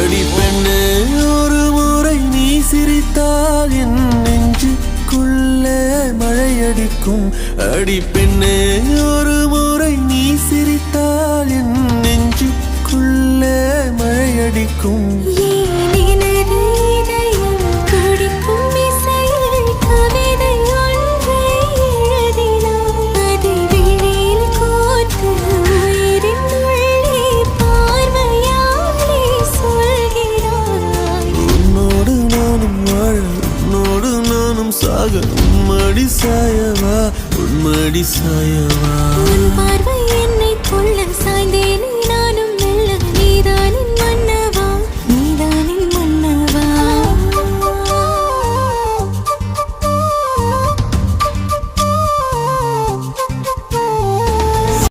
அடி பெண்ணே ஒரு முறை நீ சிரித்தால் என் நெஞ்சுக்குள்ளே மழையடிக்கும். அடி பெண்ணே ஒரு முறை நீ சிரித்தால் என் நெஞ்சுக்குள்ளே மழையடிக்கும். சாக உம்மடி சாயவா உன்மடி சாயவா.